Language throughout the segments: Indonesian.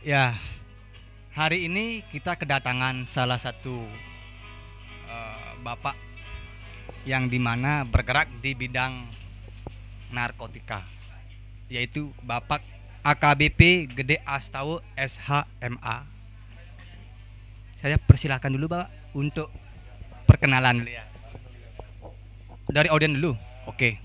Ya, hari ini kita kedatangan salah satu bapak yang dimana bergerak di bidang narkotika, yaitu Bapak AKBP Gede Astawa SHMA. Saya persilahkan dulu Bapak untuk perkenalan dulu ya. Dari audien dulu. Oke.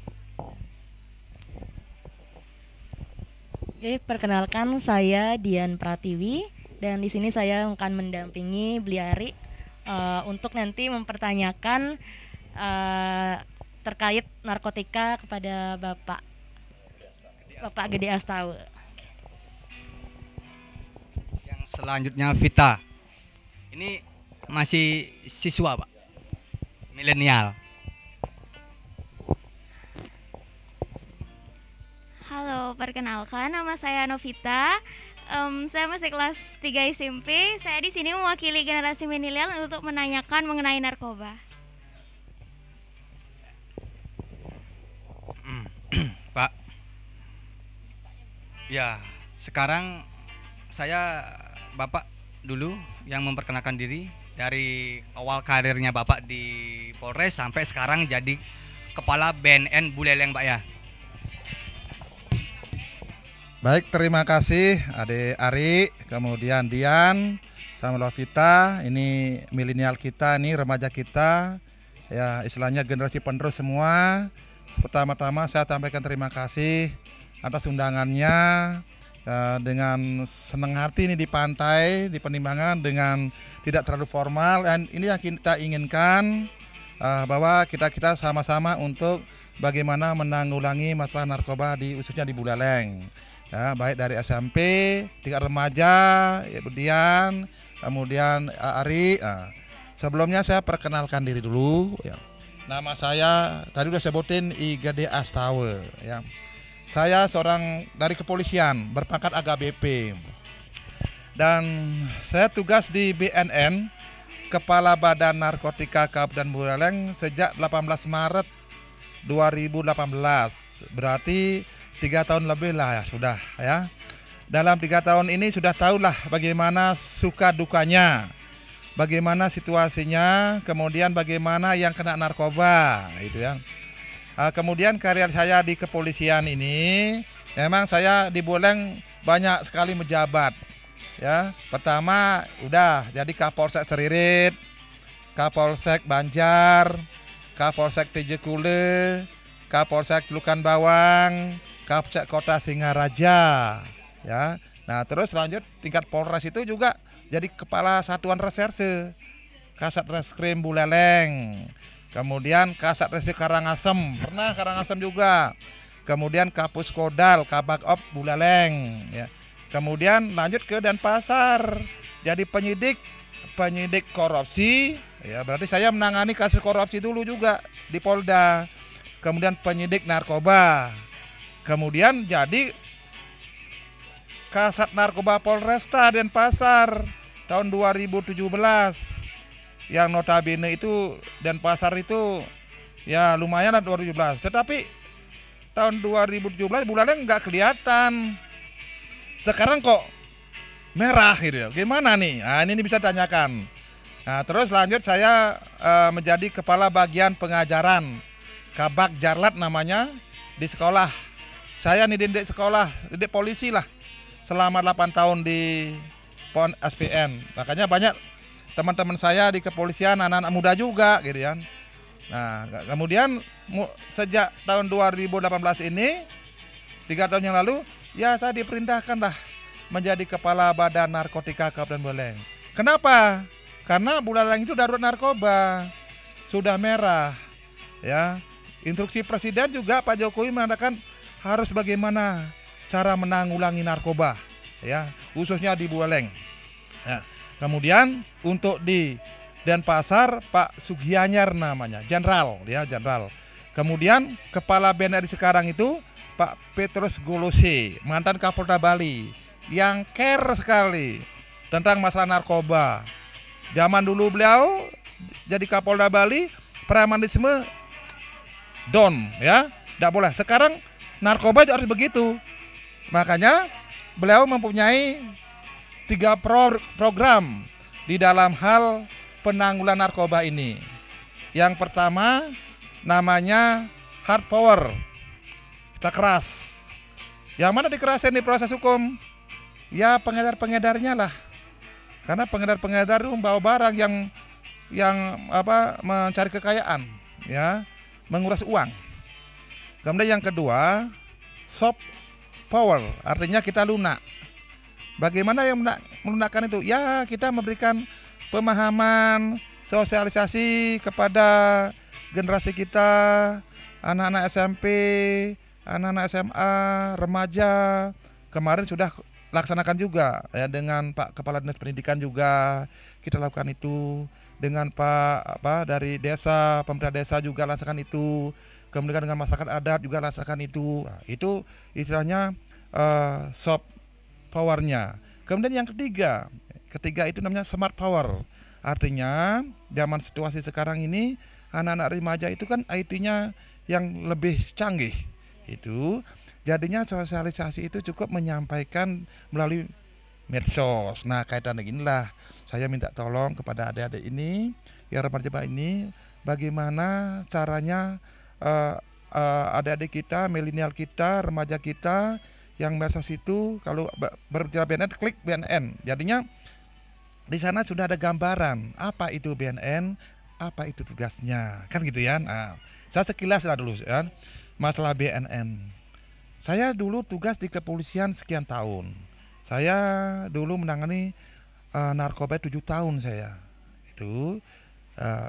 Oke, perkenalkan saya Dian Pratiwi dan di sini saya akan mendampingi Bliari untuk nanti mempertanyakan terkait narkotika kepada Bapak Gede Astawa. Yang selanjutnya Vita. Ini masih siswa Pak. Milenial. Halo, perkenalkan nama saya Novita. Saya masih kelas 3 SMP. Saya di sini mewakili generasi milenial untuk menanyakan mengenai narkoba. Pak. Ya, sekarang saya Bapak dulu yang memperkenalkan diri dari awal karirnya Bapak di Polres sampai sekarang jadi Kepala BNN Buleleng Pak ya. Baik, terima kasih Ade Ari, kemudian Dian, sama Lovita. Ini milenial kita, ini remaja kita, ya istilahnya generasi penerus semua. Pertama-tama saya sampaikan terima kasih atas undangannya, dengan senang hati ini di pantai, di Penimbangan dengan tidak terlalu formal. Dan ini yang kita inginkan, bahwa kita sama-sama untuk bagaimana menanggulangi masalah narkoba khususnya di Buleleng. Ya, baik dari SMP, tingkat remaja, Ibu Dian, kemudian Ari. Sebelumnya saya perkenalkan diri dulu. Ya. Nama saya tadi udah sebutin I Gede Astawa. Ya. Saya seorang dari kepolisian berpangkat AKBP dan saya tugas di BNN, Kepala Badan Narkotika Kabupaten Buleleng sejak 18 Maret 2018. Berarti 3 tahun lebih lah ya sudah ya. Dalam 3 tahun ini sudah tahulah bagaimana suka dukanya, bagaimana situasinya, kemudian bagaimana yang kena narkoba gitu ya. Kemudian karir saya di kepolisian ini, memang saya di Buleleng banyak sekali menjabat ya. Pertama udah jadi Kapolsek Seririt, Kapolsek Banjar, Kapolsek Tejekule, Kapolsek Celukan Bawang, Kapolsek Kota Singaraja, ya. Nah terus lanjut tingkat Polres itu juga jadi Kepala Satuan Reserse, Kasat Reskrim Buleleng, kemudian Kasat Reskrim Karangasem, pernah Karangasem juga, kemudian Kapus Kodal, Kabak Op Buleleng, ya. Kemudian lanjut ke Denpasar, jadi penyidik korupsi, ya berarti saya menangani kasus korupsi dulu juga di Polda. Kemudian penyidik narkoba, kemudian jadi Kasat Narkoba Polresta Denpasar tahun 2017, yang notabene itu Denpasar itu ya lumayan lah 2017, tetapi tahun 2017 bulannya nggak kelihatan, sekarang kok merah gitu ya, gimana nih? Nah ini bisa tanyakan. Nah terus lanjut saya menjadi Kepala Bagian Pengajaran Kabak Jarlat namanya di sekolah. Saya nih didik sekolah, didik polisi lah selama 8 tahun di PON SPN. Makanya banyak teman-teman saya di kepolisian anak-anak muda juga gitu kan. Nah, kemudian sejak tahun 2018 ini 3 tahun yang lalu ya saya diperintahkan lah menjadi Kepala Badan Narkotika Kabupaten Buleleng. Kenapa? Karena Buleleng itu darurat narkoba. Sudah merah. Ya. Instruksi Presiden juga Pak Jokowi mengatakan harus bagaimana cara menanggulangi narkoba, ya khususnya di Buleleng. Ya. Kemudian untuk di Denpasar Pak Sugianyar namanya, Jenderal, ya Jenderal. Kemudian Kepala BNN sekarang itu Pak Petrus Golose, mantan Kapolda Bali, yang care sekali tentang masalah narkoba. Zaman dulu beliau jadi Kapolda Bali, premanisme down ya, tidak boleh. Sekarang narkoba juga harus begitu. Makanya beliau mempunyai 3 program di dalam hal penanggulangan narkoba ini. Yang pertama namanya hard power, kita keras. Yang mana dikerasin di proses hukum? Ya pengedar-pengedarnya lah. Karena pengedar-pengedar itu membawa barang yang mencari kekayaan, ya, menguras uang. Kemudian yang kedua, soft power, artinya kita lunak. Bagaimana yang melunakkan itu? Ya, kita memberikan pemahaman, sosialisasi kepada generasi kita, anak-anak SMP, anak-anak SMA, remaja. Kemarin sudah laksanakan juga ya, dengan Pak Kepala Dinas Pendidikan juga kita lakukan itu, dengan Pak dari desa, pemerintah desa juga laksanakan itu, kemudian dengan masyarakat adat juga laksanakan itu. Nah, itu istilahnya soft powernya. Kemudian yang ketiga itu namanya smart power, artinya zaman situasi sekarang ini anak-anak remaja itu kan IT-nya yang lebih canggih itu. Jadinya sosialisasi itu cukup menyampaikan melalui medsos. Nah, kaitan dengan inilah saya minta tolong kepada adik-adik ini, ya remaja ini, bagaimana caranya adik-adik kita, milenial kita, remaja kita yang medsos itu kalau berbicara BNN klik BNN. Jadinya di sana sudah ada gambaran apa itu BNN, apa itu tugasnya, kan gitu ya. Nah, saya sekilas lah dulu ya masalah BNN. Saya dulu tugas di kepolisian sekian tahun. Saya dulu menangani narkoba 7 tahun saya. Itu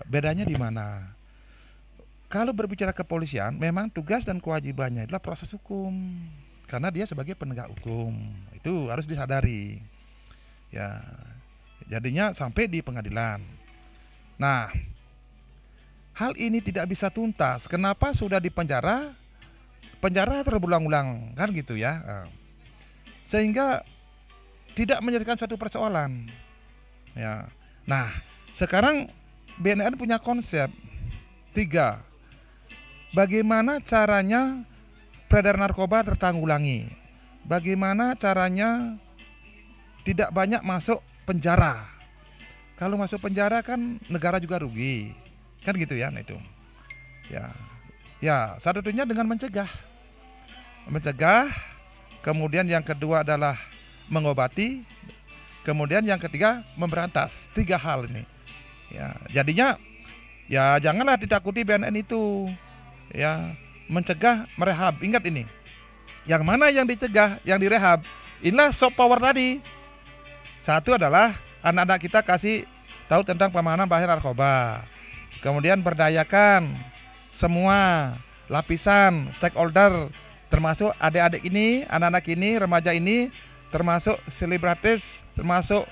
bedanya di mana? Kalau berbicara kepolisian, memang tugas dan kewajibannya adalah proses hukum. Karena dia sebagai penegak hukum. Itu harus disadari. Ya. Jadinya sampai di pengadilan. Nah, hal ini tidak bisa tuntas. Kenapa sudah di penjara terulang-ulang, kan gitu ya. Sehingga tidak menjadikan suatu persoalan. Ya. Nah, sekarang BNN punya konsep 3. Bagaimana caranya peredaran narkoba tertanggulangi? Bagaimana caranya tidak banyak masuk penjara? Kalau masuk penjara kan negara juga rugi. Kan gitu ya, nah itu. Ya, satu-satunya dengan mencegah, kemudian yang kedua adalah mengobati, kemudian yang ketiga memberantas. 3 hal ini. Ya, jadinya ya janganlah ditakuti BNN itu. Ya, mencegah, merehab. Ingat ini. Yang mana yang dicegah, yang direhab? Inilah soft power tadi. Satu adalah anak-anak kita kasih tahu tentang pemahaman bahaya narkoba. Kemudian berdayakan semua lapisan stakeholder, termasuk adik-adik ini, anak-anak ini, remaja ini, termasuk selebritis, termasuk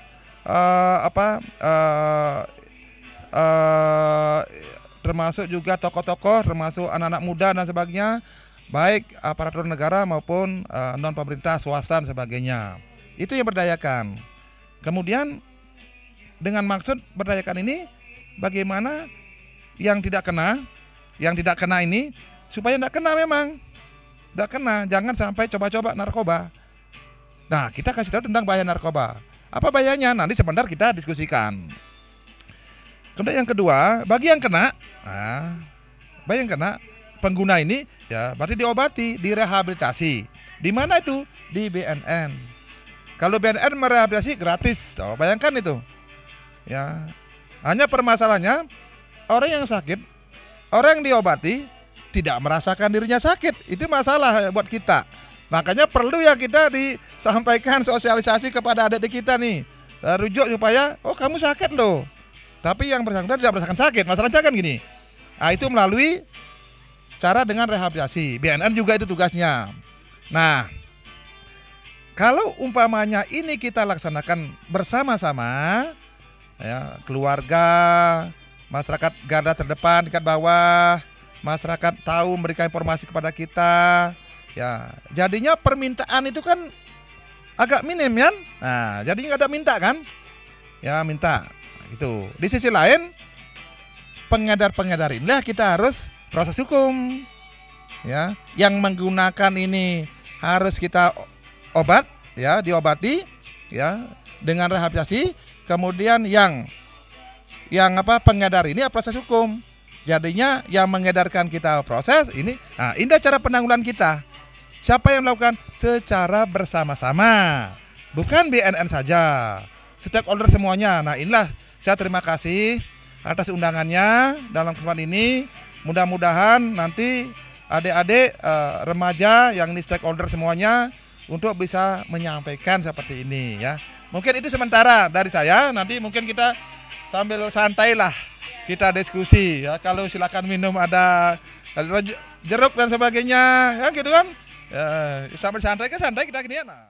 termasuk juga tokoh-tokoh, termasuk anak-anak muda dan sebagainya, baik aparatur negara maupun non pemerintah, swasta dan sebagainya. Itu yang berdayakan. Kemudian dengan maksud berdayakan ini, bagaimana yang tidak kena ini supaya tidak kena, memang tidak kena, jangan sampai coba-coba narkoba. Nah, kita kasih tahu tentang bahaya narkoba. Apa bahayanya? Nanti sebentar kita diskusikan. Kemudian yang kedua, bagi yang kena, pengguna ini, ya berarti diobati, direhabilitasi. Di mana itu? Di BNN. Kalau BNN merehabilitasi gratis, bayangkan itu. Ya, hanya permasalahannya orang yang sakit, orang yang diobati tidak merasakan dirinya sakit. Itu masalah buat kita. Makanya perlu ya kita disampaikan sosialisasi kepada adik-adik kita nih, rujuk supaya kamu sakit loh. Tapi yang bersangkutan tidak merasakan sakit. Masalahnya kan gini. Nah, itu melalui cara dengan rehabilitasi. BNN juga itu tugasnya. Nah, kalau umpamanya ini kita laksanakan bersama-sama, ya, keluarga, masyarakat garda terdepan, tingkat bawah, masyarakat tahu memberikan informasi kepada kita, ya, jadinya permintaan itu kan agak minim kan. Nah, jadinya nggak ada minta kan, ya minta gitu. Di sisi lain, pengedar-pengedar inilah kita harus proses hukum, ya, yang menggunakan ini harus kita obat, ya, diobati, ya, dengan rehabilitasi. Kemudian yang pengedar ini proses hukum. Jadinya yang mengedarkan kita proses ini. Nah, ini cara penanggulangan kita. Siapa yang melakukan? Secara bersama-sama. Bukan BNN saja. Stakeholder semuanya. Nah, inilah saya terima kasih atas undangannya dalam kesempatan ini. Mudah-mudahan nanti adik-adik remaja yang ini stakeholder semuanya untuk bisa menyampaikan seperti ini ya. Mungkin itu sementara dari saya. Nanti mungkin kita sambil santai lah kita diskusi ya. Kalau silakan minum ada jeruk dan sebagainya ya gitu kan. Sambil santai kita gini ya. Nah.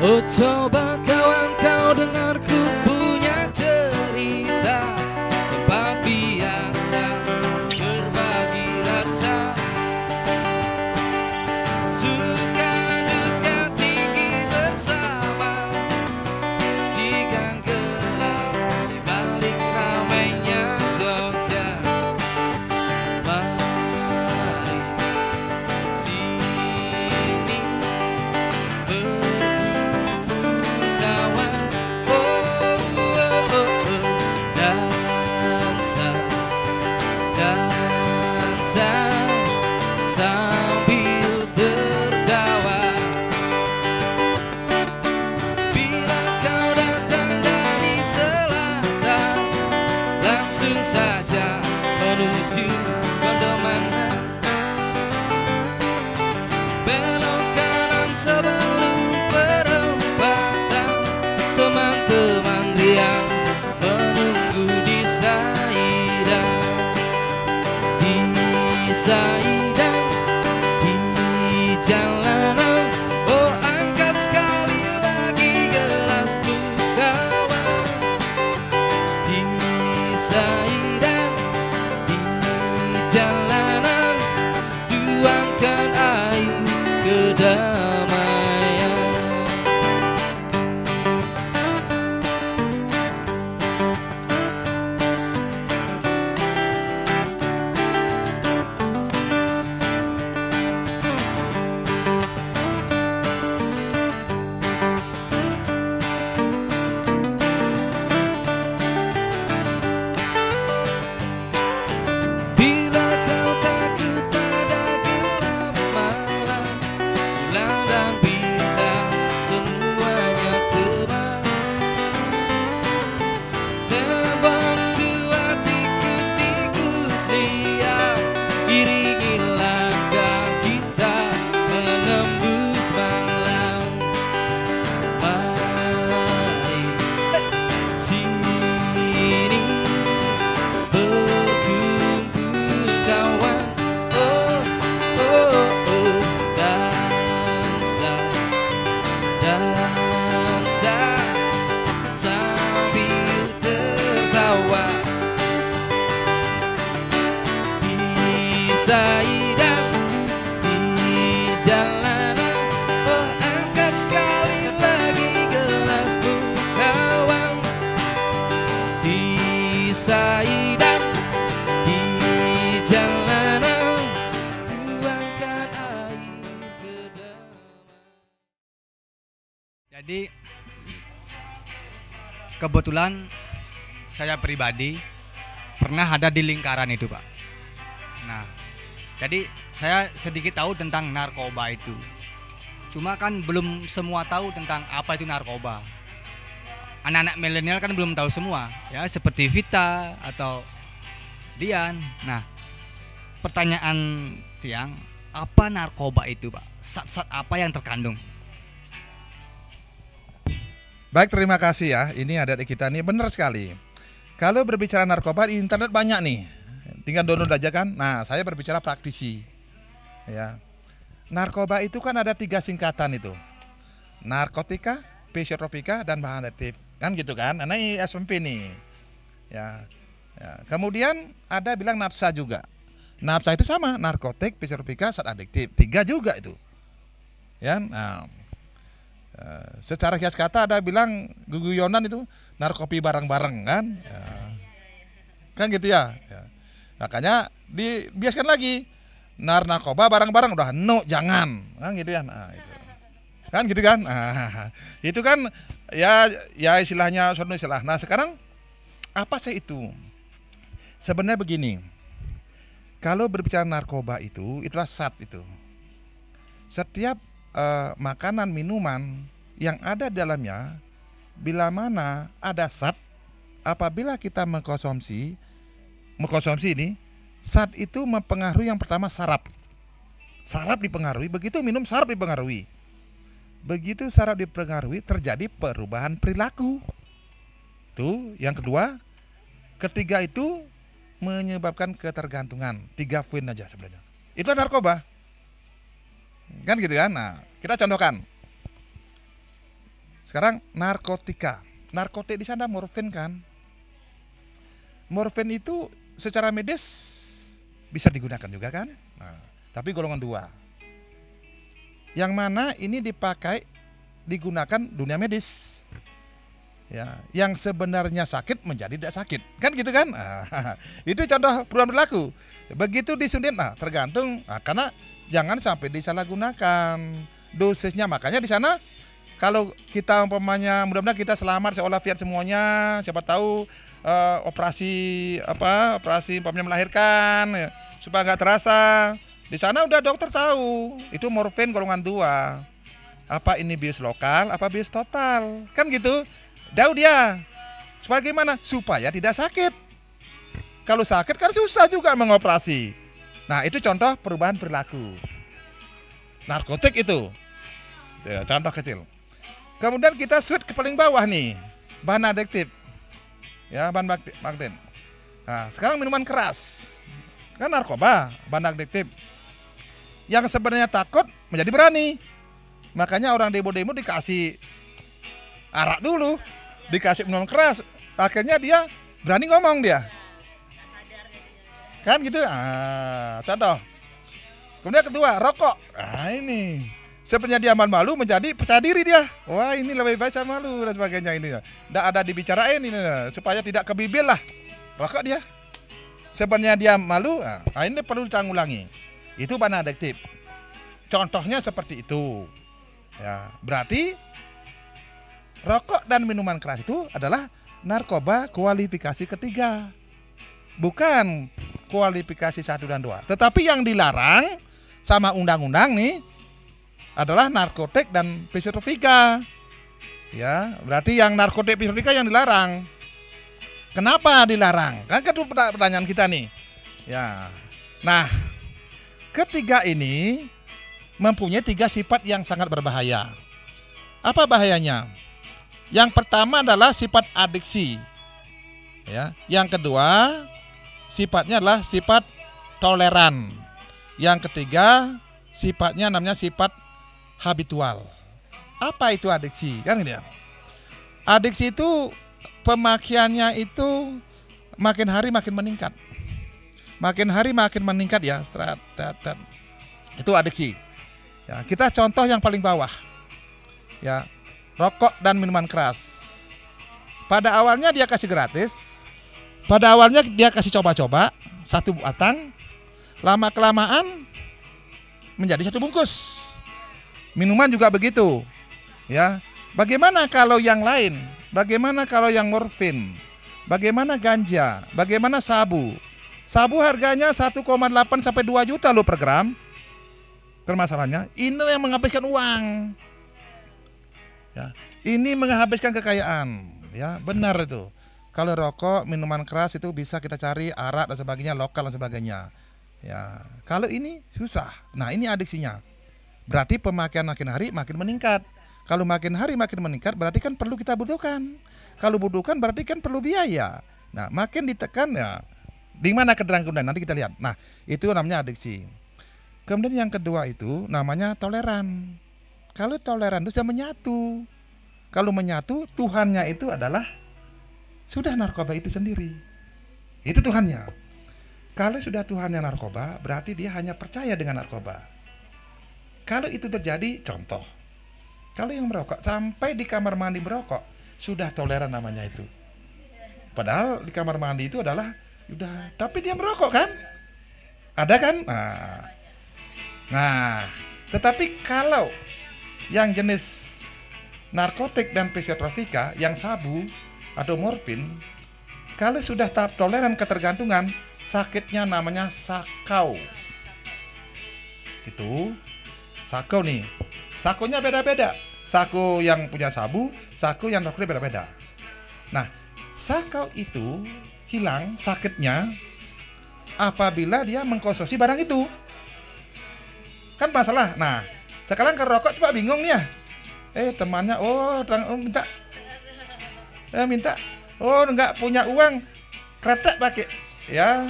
Oh coba kawan kau dengar ku punya cerita, tempat biasa berbagi rasa, suka duka tinggi bersama, di gang gelap di balik ramainya Jogja. Mari sini kawan, dansa sambil tertawa. Bila kau datang dari selatan, langsung saja menuju Gondomana. Belok kanan sebelum perempatan, teman-teman yang menunggu di Saidan. Di Saidan, di jalanan, oh angkat sekali lagi gelasmu kawan. Di Saidan, di jalanan, tuangkan air kedamaian. Bila kau takut pada gelap malam, bulan dan bintang semuanya teman. Terbang tua tikus-tikus liar, iringi langkah kita menembus malam. Mari sini berkumpul kawan, dansa sambil tertawa. Di Saidan, di jalanan, oh angkat sekali lagi gelasmu kawan. Di Saidan, di jalanan, tuangkan air kedamaian. Jadi kebetulan saya pribadi pernah ada di lingkaran itu, Pak. Nah, jadi saya sedikit tahu tentang narkoba itu. Cuma kan belum semua tahu tentang apa itu narkoba. Anak-anak milenial kan belum tahu semua, ya seperti Vita atau Dian. Nah, pertanyaan Tiang, apa narkoba itu, Pak? Zat-zat apa yang terkandung? Baik, terima kasih ya. Ini adik kita nih benar sekali. Kalau berbicara narkoba di internet banyak nih. Tinggal download aja kan. Nah, saya berbicara praktisi. Ya. Narkoba itu kan ada 3 singkatan itu. Narkotika, psikotropika, dan bahan aktif. Kan gitu kan. Nah, ini SMP nih. Ya. Kemudian ada bilang nafsa juga. Nafsa itu sama, narkotik, psikotropika, zat adiktif. 3 juga itu. Ya, nah, secara kias kata ada bilang guguyonan itu narkopi bareng-bareng kan? Ya. Kan gitu ya. Ya. Makanya dibiaskan lagi narkoba bareng-bareng udah jangan. Kan gitu ya. Nah, itu. Kan gitu kan? Nah, itu kan ya istilahnya suatu istilah. Nah, sekarang apa sih itu? Sebenarnya begini. Kalau berbicara narkoba itulah zat itu. Setiap makanan, minuman yang ada dalamnya, bila mana ada zat, apabila kita mengkonsumsi ini, zat itu mempengaruhi yang pertama saraf. Saraf dipengaruhi, begitu minum saraf dipengaruhi. Begitu saraf dipengaruhi, terjadi perubahan perilaku. Itu yang kedua. Ketiga itu menyebabkan ketergantungan. 3 poin aja sebenarnya. Itu narkoba. Kan gitu kan? Nah, kita contohkan. Sekarang narkotika. Narkotik di sana morfin kan? Morfin itu secara medis bisa digunakan juga kan? Nah, tapi golongan 2. Yang mana ini digunakan dunia medis. Ya, yang sebenarnya sakit menjadi tidak sakit, kan gitu kan? Itu contoh perubahan perilaku. Begitu disuntik, tergantung, karena jangan sampai disalahgunakan dosisnya. Makanya di sana kalau kita umpamanya mudah-mudahan kita selamat seolah-olah semuanya, siapa tahu operasi umpamanya melahirkan ya, supaya nggak terasa. Di sana udah dokter tahu itu morfin golongan 2. Apa ini bius lokal, apa bius total, kan gitu. Tahu dia. Bagaimana? Supaya tidak sakit. Kalau sakit kan susah juga mengoperasi. Nah, itu contoh perubahan perilaku. Narkotik itu. Ya, contoh kecil. Kemudian kita switch ke paling bawah nih. Bahan adiktif. Ya, bahan magnet. Nah, sekarang minuman keras. Kan narkoba, bahan adiktif. Yang sebenarnya takut menjadi berani. Makanya orang demo-demo dikasih arak dulu. Dikasih minuman keras, akhirnya dia berani ngomong dia, kan gitu. Contoh. Kemudian kedua, rokok. Ini sebenarnya dia malu menjadi percaya diri dia. Wah, ini lebih baik saya malu dan sebagainya ini. Tidak ada dibicarain ini supaya tidak kebibil lah. Rokok dia. Sebenarnya dia malu. Ini perlu ditanggulangi. Itu bahan adiktif. Contohnya seperti itu. Ya, berarti rokok dan minuman keras itu adalah narkoba kualifikasi ketiga. Bukan kualifikasi 1 dan 2. Tetapi yang dilarang sama undang-undang nih adalah narkotik dan psikotropika. Ya, berarti yang narkotik psikotropika yang dilarang. Kenapa dilarang? Kan itu pertanyaan kita nih. Ya. Nah, ketiga ini mempunyai 3 sifat yang sangat berbahaya. Apa bahayanya? Yang pertama adalah sifat adiksi. Ya, yang kedua sifatnya adalah sifat toleran. Yang ketiga sifatnya namanya sifat habitual. Apa itu adiksi? Kan gitu ya. Adiksi itu pemakaiannya itu makin hari makin meningkat. Makin hari makin meningkat ya. Itu adiksi. Ya, kita contoh yang paling bawah. Ya, rokok dan minuman keras. Pada awalnya dia kasih gratis. Pada awalnya dia kasih coba-coba 1 batang. Lama-kelamaan menjadi 1 bungkus. Minuman juga begitu. Ya. Bagaimana kalau yang lain? Bagaimana kalau yang morfin? Bagaimana ganja? Bagaimana sabu? Sabu harganya 1,8 sampai 2 juta loh per gram. Permasalahannya ini yang menghabiskan uang. Ya, ini menghabiskan kekayaan, ya benar itu. Kalau rokok, minuman keras itu bisa kita cari arak dan sebagainya, lokal dan sebagainya. Ya, kalau ini susah. Nah, ini adiksinya. Berarti pemakaian makin hari makin meningkat. Kalau makin hari makin meningkat, berarti kan perlu kita butuhkan. Kalau butuhkan, berarti kan perlu biaya. Nah, makin ditekan ya. Di mana ketergantungan? Nanti kita lihat. Nah, itu namanya adiksi. Kemudian yang kedua itu namanya toleran. Kalau toleran itu sudah menyatu. Kalau menyatu, Tuhannya itu adalah sudah narkoba itu sendiri. Itu Tuhannya. Kalau sudah Tuhannya narkoba, berarti dia hanya percaya dengan narkoba. Kalau itu terjadi, contoh, kalau yang merokok sampai di kamar mandi merokok, sudah toleran namanya itu. Padahal di kamar mandi itu adalah udah, tapi dia merokok kan? Ada kan? Nah, tetapi kalau yang jenis narkotik dan psikotropika, yang sabu atau morfin, kalau sudah tahap toleran ketergantungan, sakitnya namanya sakau. Itu sakau nih. Sakunya beda-beda. Saku yang punya sabu, saku yang narkotik beda-beda. Nah, sakau itu hilang sakitnya apabila dia mengkonsumsi barang itu. Kan masalah. Nah, sekarang ke rokok coba bingung nih ya. Temannya minta enggak punya uang, kretek pakai ya,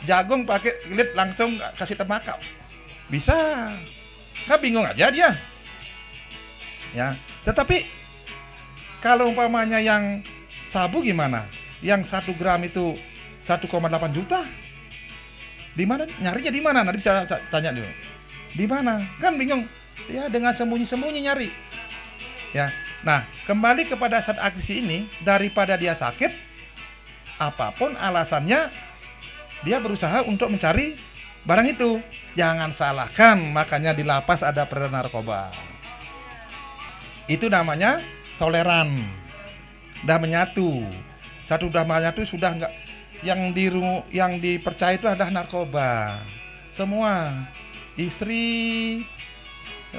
jagung pakai kulit, langsung kasih tembakau. Bisa. Kan bingung aja dia. Ya, tetapi kalau umpamanya yang sabu gimana? Yang 1 gram itu 1,8 juta. Di mana nyarinya, di mana? Nanti bisa tanya dulu. Di mana? Kan bingung. Ya, dengan sembunyi-sembunyi nyari. Ya. Nah, kembali kepada saat aksi ini, daripada dia sakit, apapun alasannya, dia berusaha untuk mencari barang itu. Jangan salahkan, makanya di lapas ada peredaran narkoba. Itu namanya toleran. Udah menyatu. Satu udah menyatu, sudah enggak, yang dipercaya itu adalah narkoba. Semua istri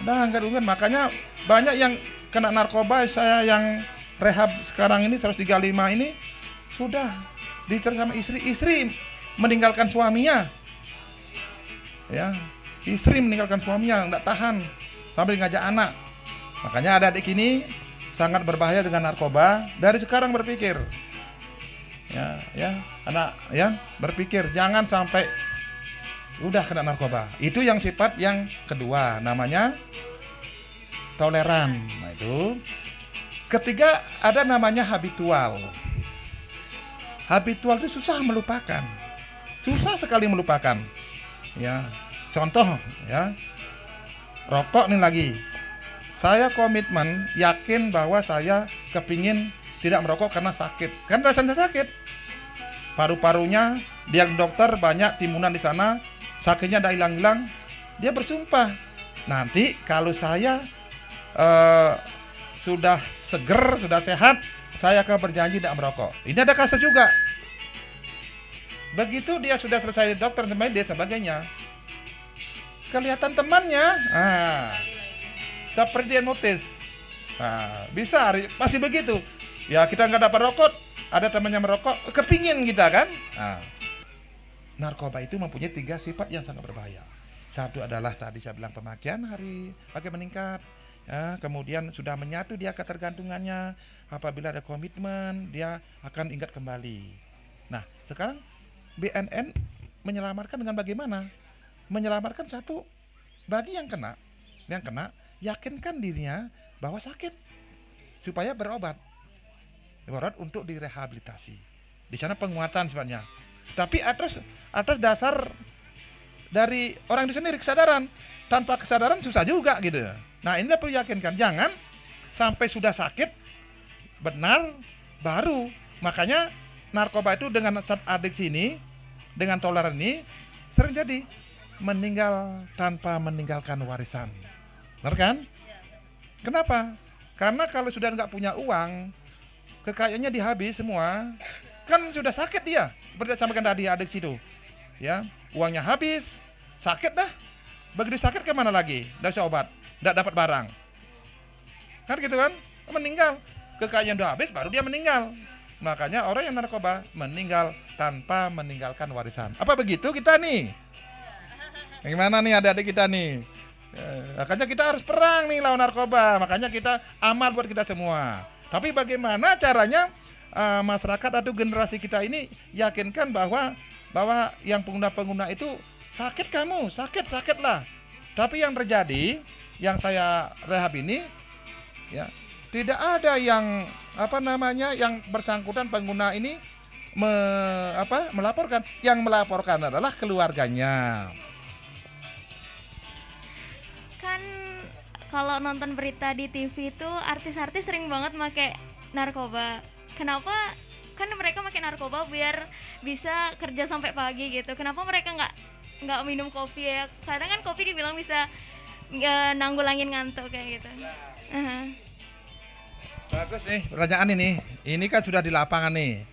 udah enggak dulu. Makanya banyak yang kena narkoba. Saya yang rehab sekarang ini 135 ini sudah dicerai sama istri meninggalkan suaminya. Ya, istri meninggalkan suaminya, enggak tahan sampai ngajak anak. Makanya adik-adik ini sangat berbahaya dengan narkoba. Dari sekarang berpikir, anak berpikir jangan sampai udah kena narkoba. Itu yang sifat yang kedua, namanya toleran. Nah, itu. Ketiga, ada namanya habitual. Habitual itu susah melupakan. Susah sekali melupakan. Ya, contoh ya. Rokok nih lagi. Saya komitmen, yakin bahwa saya kepingin tidak merokok karena sakit. Kan rasanya sakit. Paru-parunya, dia dokter banyak timunan di sana, sakitnya udah hilang-hilang. Dia bersumpah, nanti kalau saya sudah seger, sudah sehat, saya akan berjanji tidak merokok. Ini ada kasus juga. Begitu dia sudah selesai dokter dia sebagainya, kelihatan temannya, seperti dia notice. Bisa masih begitu. Ya, kita nggak dapat rokok, ada temannya merokok, kepingin kita kan. Narkoba itu mempunyai 3 sifat yang sangat berbahaya. Satu adalah tadi saya bilang pemakaian makin meningkat. Ya, kemudian sudah menyatu dia ketergantungannya. Apabila ada komitmen, dia akan ingat kembali. Nah, sekarang BNN menyelamatkan dengan bagaimana? Menyelamatkan satu, bagi yang kena, yakinkan dirinya bahwa sakit supaya berobat untuk direhabilitasi. Di sana penguatan sifatnya. Tapi atas dasar dari orang itu sendiri, kesadaran. Tanpa kesadaran susah juga gitu. Nah, inilah perlu yakinkan, jangan sampai sudah sakit benar baru. Makanya narkoba itu dengan saat adiksi ini, dengan toleran ini, sering jadi meninggal tanpa meninggalkan warisan. Benar kan? Kenapa? Karena kalau sudah nggak punya uang, kekayaannya dihabis semua, kan sudah sakit dia. Berdasarkan tadi adiksi itu, ya, uangnya habis, sakit dah. Begitu sakit kemana lagi? Nggak bisa obat, nggak dapat barang, kan gitu kan? Meninggal, kekayaan udah habis, baru dia meninggal. Makanya orang yang narkoba meninggal tanpa meninggalkan warisan. Apa begitu kita nih? Gimana nih adik-adik kita nih? Makanya kita harus perang nih lawan narkoba. Makanya kita amal buat kita semua. Tapi bagaimana caranya masyarakat atau generasi kita ini yakinkan bahwa yang pengguna-pengguna itu sakit, kamu sakitlah. Tapi yang terjadi, yang saya rehab ini, ya, tidak ada yang yang bersangkutan pengguna ini melaporkan? Yang melaporkan adalah keluarganya. Kan kalau nonton berita di TV itu artis-artis sering banget make narkoba. Kenapa? Kan mereka make narkoba biar bisa kerja sampai pagi gitu. Kenapa mereka nggak minum kopi ya? Karena kan kopi dibilang bisa nanggulangin ngantuk kayak gitu. Bagus nih pertanyaan ini. Ini kan sudah di lapangan nih.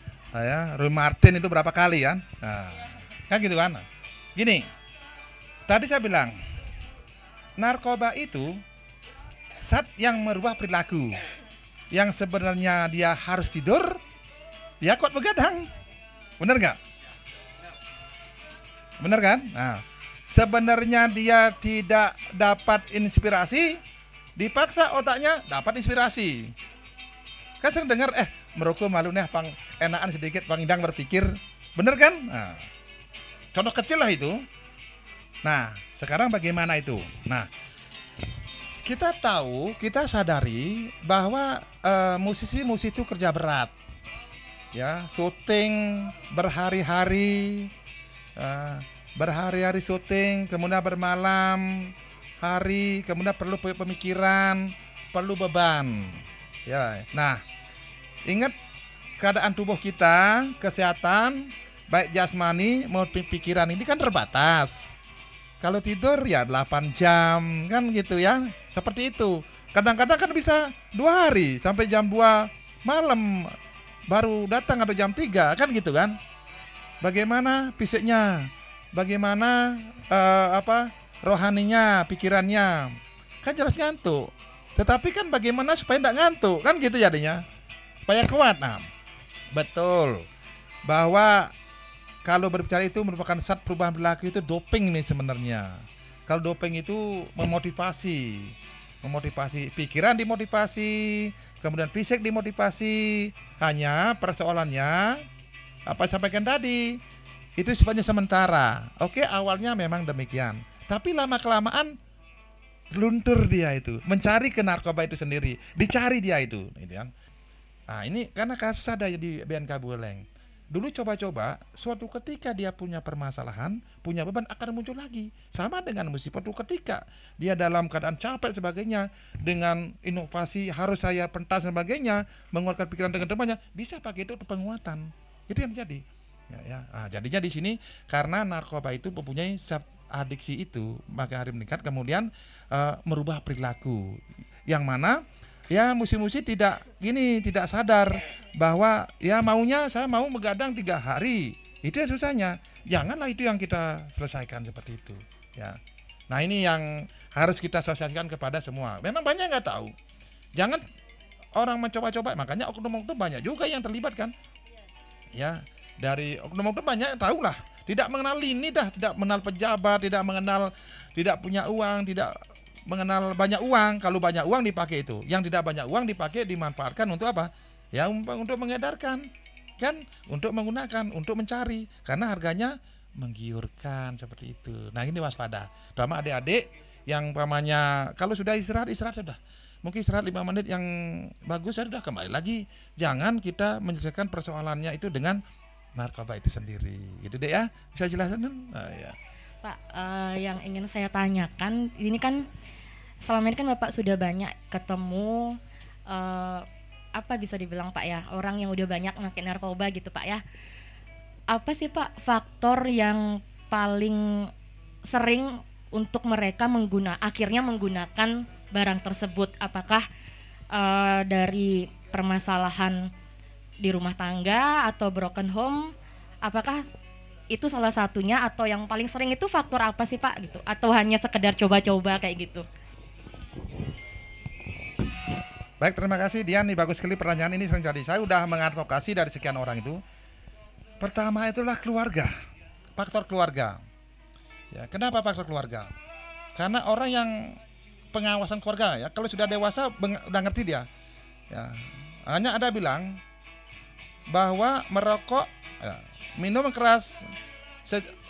Roy Martin itu berapa kali kan? Nah, kan gitu kan? Gini, tadi saya bilang narkoba itu zat yang merubah perilaku. Yang sebenarnya dia harus tidur, dia kuat begadang. Bener nggak? Bener kan? Nah, sebenarnya dia tidak dapat inspirasi, dipaksa otaknya dapat inspirasi. Kan sering dengar, merokok malu nih, pang enakan sedikit, pang indang berpikir. Bener kan? Nah, contoh kecil lah itu. Nah, sekarang bagaimana itu? Nah, kita tahu, kita sadari bahwa musisi-musisi itu kerja berat. Ya, syuting berhari-hari, syuting, kemudian bermalam hari, kemudian perlu pemikiran, perlu beban. Ya, nah, ingat keadaan tubuh kita, kesehatan, baik jasmani maupun pikiran ini kan terbatas. Kalau tidur ya 8 jam, kan gitu ya, seperti itu. Kadang-kadang kan bisa 2 hari, sampai jam 2 malam baru datang atau jam 3, kan gitu kan. Bagaimana fisiknya, bagaimana rohaninya, pikirannya, kan jelas ngantuk. Tetapi kan bagaimana supaya tidak ngantuk, kan gitu jadinya, supaya kuat. Nah, betul bahwa kalau berbicara itu merupakan zat perubahan perilaku, itu doping nih sebenarnya. Kalau doping itu memotivasi pikiran, dimotivasi, kemudian fisik dimotivasi. Hanya persoalannya apa yang sampaikan tadi, itu sifatnya sementara. Oke, awalnya memang demikian, tapi lama kelamaan luntur dia itu, mencari ke narkoba itu sendiri, dicari dia itu, gitu kan. Nah, ini karena kasus ada di BNK Buleleng. Dulu coba-coba, suatu ketika dia punya permasalahan, punya beban, akan muncul lagi. Sama dengan musik, suatu ketika dia dalam keadaan capek sebagainya, dengan inovasi harus saya pentas sebagainya, mengeluarkan pikiran dengan temannya, bisa pakai itu untuk penguatan. Itu yang terjadi. Ya. Nah, jadinya di sini karena narkoba itu mempunyai zat adiksi itu, maka hari meningkat, kemudian merubah perilaku. Yang mana ya musisi tidak sadar bahwa ya maunya saya mau begadang 3 hari. Itu yang susahnya. Janganlah itu yang kita selesaikan seperti itu, ya. Nah, ini yang harus kita sosialisasikan kepada semua. Memang banyak nggak tahu. Jangan orang mencoba-coba, makanya oknum-oknum banyak juga yang terlibat kan. Ya, dari oknum-oknum banyak yang tahu lah. Tidak mengenal ini tidak mengenal pejabat, tidak punya uang, tidak mengenal banyak uang. Kalau banyak uang dipakai itu, yang tidak banyak uang dipakai, dimanfaatkan untuk apa? Ya, untuk mengedarkan, kan? Untuk menggunakan, untuk mencari, karena harganya menggiurkan seperti itu. Nah, ini waspada. Terutama adik-adik yang pamannya kalau sudah istirahat sudah. Mungkin istirahat 5 menit yang bagus, sudah kembali lagi. Jangan kita menyelesaikan persoalannya itu dengan narkoba itu sendiri. Gitu deh ya. Bisa jelasin? Ya. Pak, yang ingin saya tanyakan, ini kan selama ini kan Bapak sudah banyak ketemu apa bisa dibilang Pak ya, orang yang udah banyak pakai narkoba gitu Pak ya. Apa sih Pak faktor yang paling sering untuk mereka akhirnya menggunakan barang tersebut? Apakah dari permasalahan di rumah tangga atau broken home? Apakah itu salah satunya, atau yang paling sering itu faktor apa sih Pak gitu? Atau hanya sekedar coba-coba kayak gitu? Baik, terima kasih Dian, nih bagus sekali pertanyaan ini sering jadi. Saya udah mengadvokasi dari sekian orang itu. Pertama itulah keluarga, faktor keluarga. Ya, kenapa faktor keluarga? Karena orang yang pengawasan keluarga ya, kalau sudah dewasa udah ngerti dia. Ya, hanya ada bilang bahwa merokok, ya, minum keras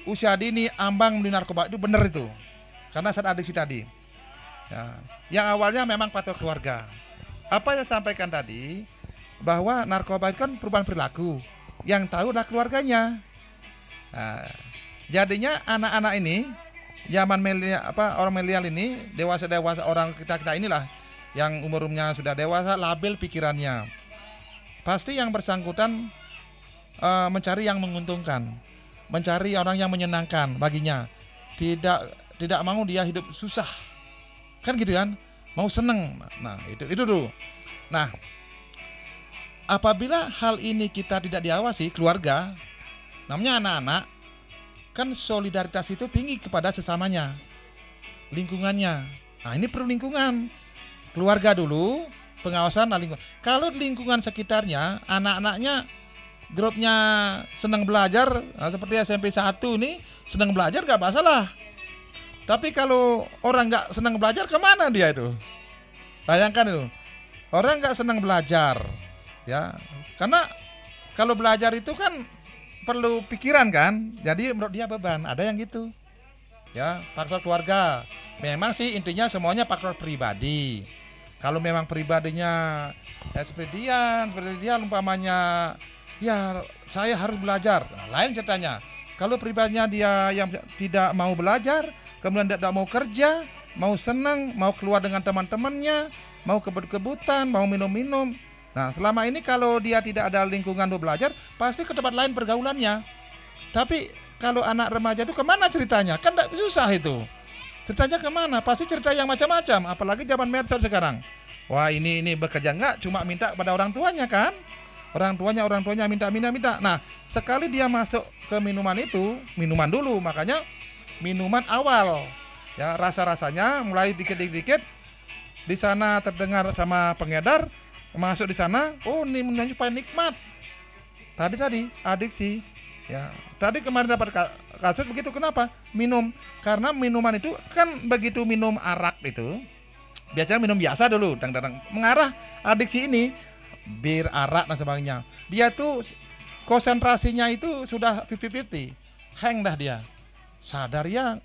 usia dini ambang menuju narkoba, itu benar itu. Karena saat adiksi tadi. Ya, yang awalnya memang faktor keluarga. Apa yang saya sampaikan tadi, bahwa narkoba itu kan perubahan perilaku. yang tahu adalah keluarganya. Nah, jadinya anak-anak ini zaman orang milenial ini, dewasa orang kita inilah yang umurnya sudah dewasa, labil pikirannya. Pasti yang bersangkutan mencari yang menguntungkan, mencari orang yang menyenangkan baginya. Tidak mau dia hidup susah. Kan gitu kan? Mau seneng. Nah, itu dulu. Nah, apabila hal ini kita tidak diawasi, keluarga, namanya anak-anak, kan solidaritas itu tinggi kepada sesamanya, lingkungannya. Nah, ini perlu lingkungan. Keluarga dulu, pengawasan lingkungan. Kalau lingkungan sekitarnya, anak-anaknya grupnya senang belajar, nah, seperti SMP 1 nih, senang belajar gak masalah. Tapi kalau orang gak senang belajar, kemana dia itu? Bayangkan itu, orang gak senang belajar, ya, karena kalau belajar itu kan perlu pikiran kan, jadi menurut dia beban. Ada yang gitu, ya. Faktor keluarga, memang sih intinya semuanya faktor pribadi. Kalau memang pribadinya seperti dia umpamanya, ya saya harus belajar, nah, lain ceritanya. Kalau pribadinya dia yang tidak mau belajar, kemudian tidak mau kerja, mau senang, mau keluar dengan teman-temannya, mau kebut-kebutan, mau minum-minum. Nah, selama ini kalau dia tidak ada lingkungan untuk belajar, pasti ke tempat lain pergaulannya. Tapi kalau anak remaja itu kemana ceritanya? Kan tidak susah itu. Ceritanya kemana? Pasti cerita yang macam-macam. Apalagi zaman medsos sekarang. Wah, ini bekerja nggak cuma minta pada orang tuanya kan? Orang tuanya minta. Nah, sekali dia masuk ke minuman itu, minuman dulu. Makanya minuman awal. Ya, rasa-rasanya mulai dikit-dikit di sana terdengar sama pengedar, masuk di sana, oh ini minuman supaya nikmat. Tadi adiksi. Ya, tadi kemarin dapat kasus begitu, kenapa? Minum, karena minuman itu kan begitu minum arak itu, biasanya minum biasa dulu, mengarah adiksi ini, bir, arak dan sebagainya. Dia tuh konsentrasinya itu sudah 50-50, hang dah dia, sadar ya,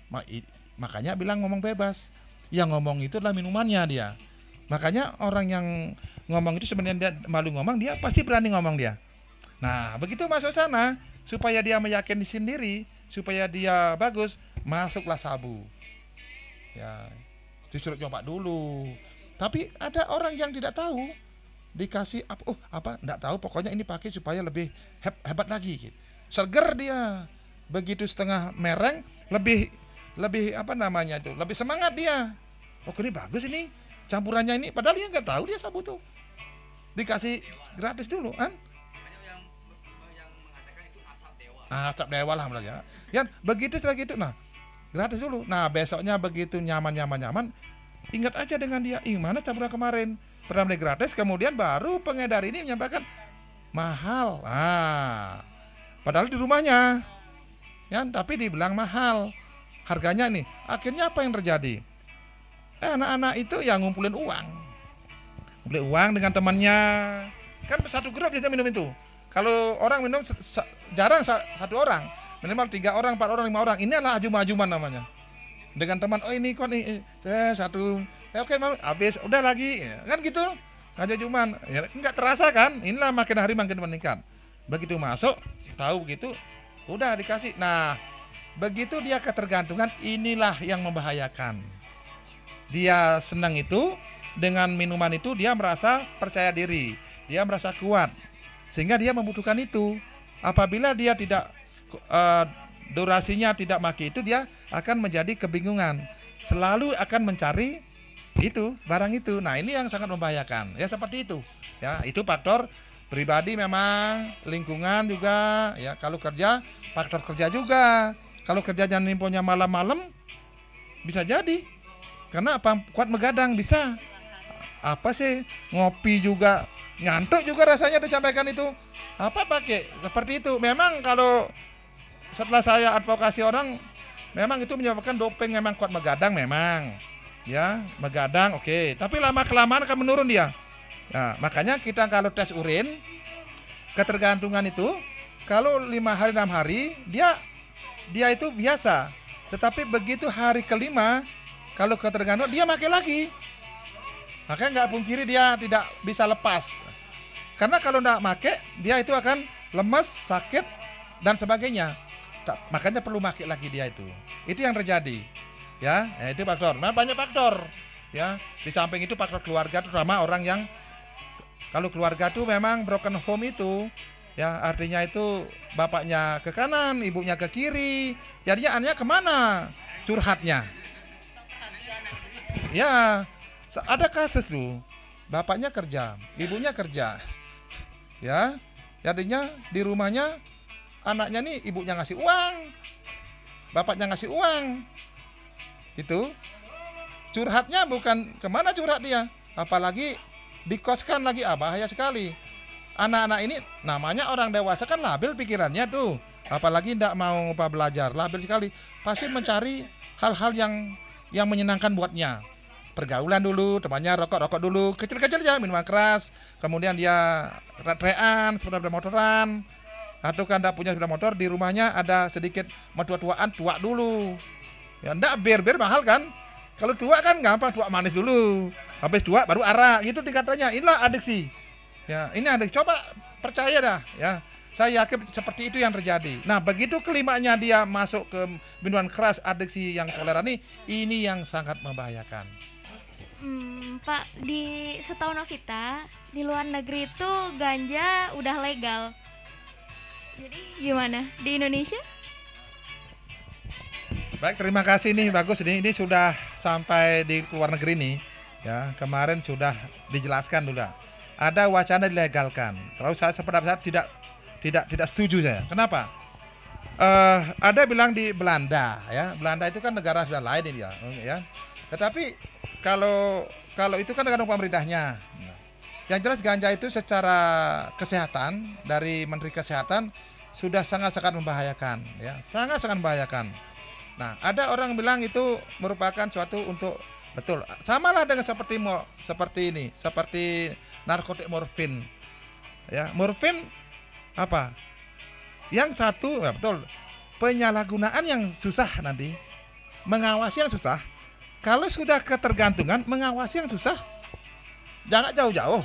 makanya bilang ngomong bebas. Yang ngomong itu adalah minumannya dia. Makanya orang yang ngomong itu sebenarnya dia malu ngomong, dia pasti berani ngomong dia. Nah, begitu masuk sana, supaya dia meyakini sendiri, supaya dia bagus, masuklah sabu. Ya, disuruh coba dulu. Tapi ada orang yang tidak tahu, dikasih apa, enggak tahu, pokoknya ini pakai supaya lebih hebat lagi. Seger dia. Begitu setengah mereng, lebih apa namanya itu, lebih semangat dia. Oh, ini bagus ini, campurannya ini, padahal dia nggak tahu dia sabu tuh. Dikasih gratis dulu kan? Asap dewa lah ya. Ya, begitu setelah gitu, nah gratis dulu. Nah, besoknya begitu nyaman, ingat aja dengan dia, mana campuran kemarin, pernah beli gratis, kemudian baru pengedar ini menyampaikan mahal. Padahal di rumahnya, ya, tapi dibilang mahal harganya nih. Akhirnya apa yang terjadi? Anak-anak itu yang ngumpulin uang dengan temannya. Kan satu grup dia minum itu. Kalau orang minum jarang satu orang, minimal 3 orang, 4 orang, 5 orang. Ini adalah ajum-ajuman namanya. Dengan teman, oh ini kok nih, saya satu, oke, habis, udah lagi, kan gitu. Ajuman, ya, nggak terasa kan? Inilah makin hari makin meningkat. Begitu masuk, tahu begitu, udah dikasih. Nah, begitu dia ketergantungan, inilah yang membahayakan. Dia senang itu, dengan minuman itu dia merasa percaya diri, dia merasa kuat. Sehingga dia membutuhkan itu. Apabila dia tidak durasinya tidak maki itu, dia akan menjadi kebingungan. Selalu akan mencari itu, barang itu. Nah, ini yang sangat membahayakan. Ya seperti itu. Ya, itu faktor pribadi memang, lingkungan juga, ya. Kalau kerja, faktor kerja juga. Kalau kerjanya nimponya malam-malam bisa jadi. Karena apa? Kuat begadang bisa. Apa sih, ngopi juga, ngantuk juga rasanya disampaikan itu. Apa pakai seperti itu? Memang kalau setelah saya advokasi orang, memang itu menyebabkan doping, memang kuat begadang memang. Ya, begadang oke. Tapi lama kelamaan akan menurun dia. Nah, makanya kita kalau tes urin, ketergantungan itu kalau 5 hari 6 hari dia itu biasa. Tetapi begitu hari kelima, kalau ketergantungan dia pakai lagi. Makanya nggak pungkiri dia tidak bisa lepas. Karena kalau nggak make, dia itu akan lemes, sakit dan sebagainya. Makanya perlu pakai lagi dia itu. Itu yang terjadi. Ya, itu faktor. Nah, banyak faktor. Ya, di samping itu faktor keluarga, terutama orang yang kalau keluarga tuh memang broken home itu, ya artinya itu bapaknya ke kanan, ibunya ke kiri, jadinya anaknya kemana curhatnya? Ya, ada kasus tuh, bapaknya kerja, ibunya kerja, ya, jadinya di rumahnya anaknya nih ibunya ngasih uang, bapaknya ngasih uang, itu curhatnya bukan kemana curhat dia, apalagi dikoskan lagi, bahaya sekali. Anak-anak ini namanya orang dewasa kan labil pikirannya tuh, apalagi tidak mau belajar, labil sekali, pasti mencari hal-hal yang menyenangkan buatnya. Pergaulan dulu, temannya rokok dulu, kecil-kecil aja, minuman keras, kemudian dia rean, sepeda motoran, atau kan tidak punya sepeda motor, di rumahnya ada sedikit tua-tuaan, tua dulu. Ya enggak, bir mahal kan? Kalau tua kan gampang, tua manis dulu. Habis tua baru arak, gitu tingkatannya. Inilah adiksi. Ya, ini adiksi. Coba percaya dah, ya. Saya yakin seperti itu yang terjadi. Nah, begitu kelimanya dia masuk ke minuman keras, adiksi yang toleran ini yang sangat membahayakan. Pak, di setahu Novita, di luar negeri itu ganja udah legal. Jadi gimana di Indonesia? Baik, terima kasih nih, bagus nih. Ini sudah sampai di luar negeri nih. Ya, kemarin sudah dijelaskan sudah. Ada wacana dilegalkan. Kalau saya sependapat tidak setuju saya. Kenapa? Ada bilang di Belanda, ya. Belanda itu kan negara sudah lain ini ya. Tetapi kalau itu kan tergantung pemerintahnya. Yang jelas ganja itu secara kesehatan dari Menteri Kesehatan sudah sangat-sangat membahayakan, ya. Sangat-sangat membahayakan. Nah, ada orang bilang itu merupakan suatu untuk betul. Samalah dengan seperti narkotik morfin. Ya, morfin apa? Yang satu, ya betul. Penyalahgunaan yang susah nanti. Mengawasi yang susah. Kalau sudah ketergantungan, mengawasi yang susah. Jangan jauh-jauh.